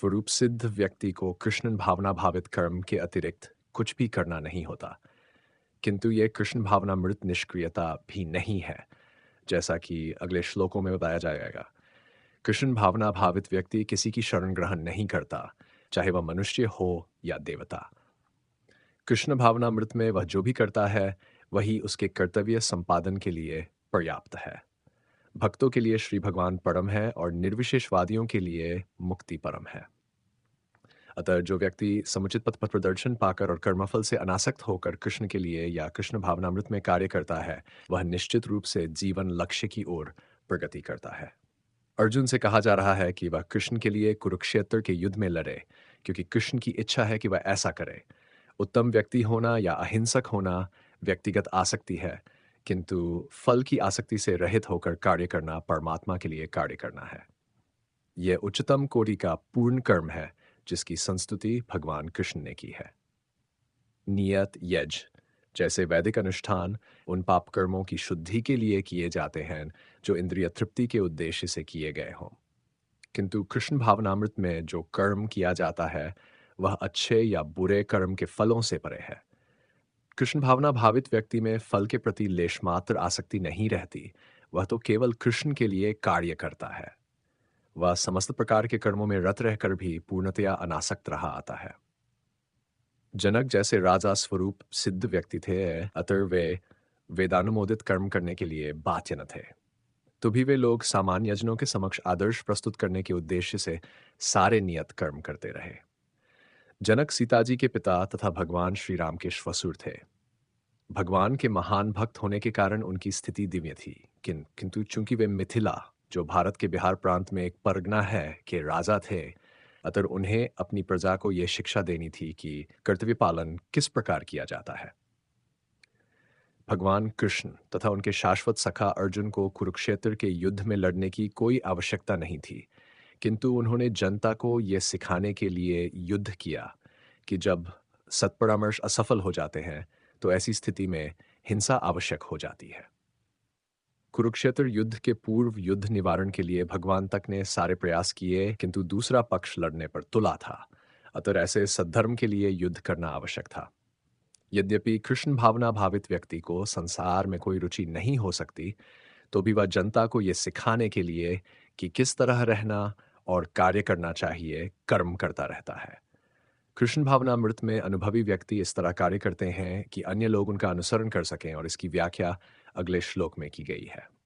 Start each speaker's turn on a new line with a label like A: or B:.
A: स्वरूप सिद्ध व्यक्ति को कृष्ण भावना भावित कर्म के अतिरिक्त कुछ भी करना नहीं होता। किंतु ये कृष्ण भावनामृत निष्क्रियता भी नहीं है, जैसा कि अगले श्लोकों में बताया जाएगा। कृष्ण भावना भावित व्यक्ति किसी की शरण ग्रहण नहीं करता, चाहे वह मनुष्य हो या देवता। कृष्ण भावनामृत में वह जो भी करता है, वही उसके कर्तव्य संपादन के लिए पर्याप्त है। भक्तों के लिए श्री भगवान परम है और निर्विशेषवादियों के लिए मुक्ति परम है। अतः जो व्यक्ति समुचित पथ पर प्रदर्शन पाकर और कर्मफल से अनासक्त होकर कृष्ण के लिए या कृष्ण भावनामृत में कार्य करता है, वह निश्चित रूप से जीवन लक्ष्य की ओर प्रगति करता है। अर्जुन से कहा जा रहा है कि वह कृष्ण के लिए कुरुक्षेत्र के युद्ध में लड़े, क्योंकि कृष्ण की इच्छा है कि वह ऐसा करे। उत्तम व्यक्ति होना या अहिंसक होना व्यक्तिगत आसक्ति है, किंतु फल की आसक्ति से रहित होकर कार्य करना परमात्मा के लिए कार्य करना है। यह उच्चतम कोटि का पूर्ण कर्म है, जिसकी संस्तुति भगवान कृष्ण ने की है। नियत यज्ञ जैसे वैदिक अनुष्ठान उन पाप कर्मों की शुद्धि के लिए किए जाते हैं जो इंद्रिय तृप्ति के उद्देश्य से किए गए हों। किंतु कृष्ण भावनामृत में जो कर्म किया जाता है, वह अच्छे या बुरे कर्म के फलों से परे है। कृष्ण भावना भावित व्यक्ति में फल के प्रति लेशमात्र आसक्ति नहीं रहती। वह तो केवल कृष्ण के लिए कार्य करता है। वह समस्त प्रकार के कर्मों में रत रहकर भी पूर्णतया अनासक्त रहा आता है। जनक जैसे राजा स्वरूप सिद्ध व्यक्ति थे, अतः वे वेदानुमोदित कर्म करने के लिए बाध्य न थे। तो भी वे लोग सामान्य जनों के समक्ष आदर्श प्रस्तुत करने के उद्देश्य से सारे नियत कर्म करते रहे। जनक सीता जी के पिता तथा भगवान श्री राम के श्वशुर थे। भगवान के महान भक्त होने के कारण उनकी स्थिति दिव्य थी, किंतु चूंकि वे मिथिला, जो भारत के बिहार प्रांत में एक परगना है, के राजा थे, अतः उन्हें अपनी प्रजा को यह शिक्षा देनी थी कि कर्तव्य पालन किस प्रकार किया जाता है। भगवान कृष्ण तथा उनके शाश्वत सखा अर्जुन को कुरुक्षेत्र के युद्ध में लड़ने की कोई आवश्यकता नहीं थी, किंतु उन्होंने जनता को यह सिखाने के लिए युद्ध किया कि जब सत्परामर्श असफल हो जाते हैं, तो ऐसी स्थिति में हिंसा आवश्यक हो जाती है। कुरुक्षेत्र युद्ध के पूर्व युद्ध निवारण के लिए भगवान तक ने सारे प्रयास किए, किंतु दूसरा पक्ष लड़ने पर तुला था। अतः ऐसे सद्धर्म के लिए युद्ध करना आवश्यक था। यद्यपि कृष्ण भावना भावित व्यक्ति को संसार में कोई रुचि नहीं हो सकती, तो भी वह जनता को यह सिखाने के लिए कि किस तरह रहना और कार्य करना चाहिए, कर्म करता रहता है। कृष्ण भावनामृत में अनुभवी व्यक्ति इस तरह कार्य करते हैं कि अन्य लोग उनका अनुसरण कर सकें, और इसकी व्याख्या अगले श्लोक में की गई है।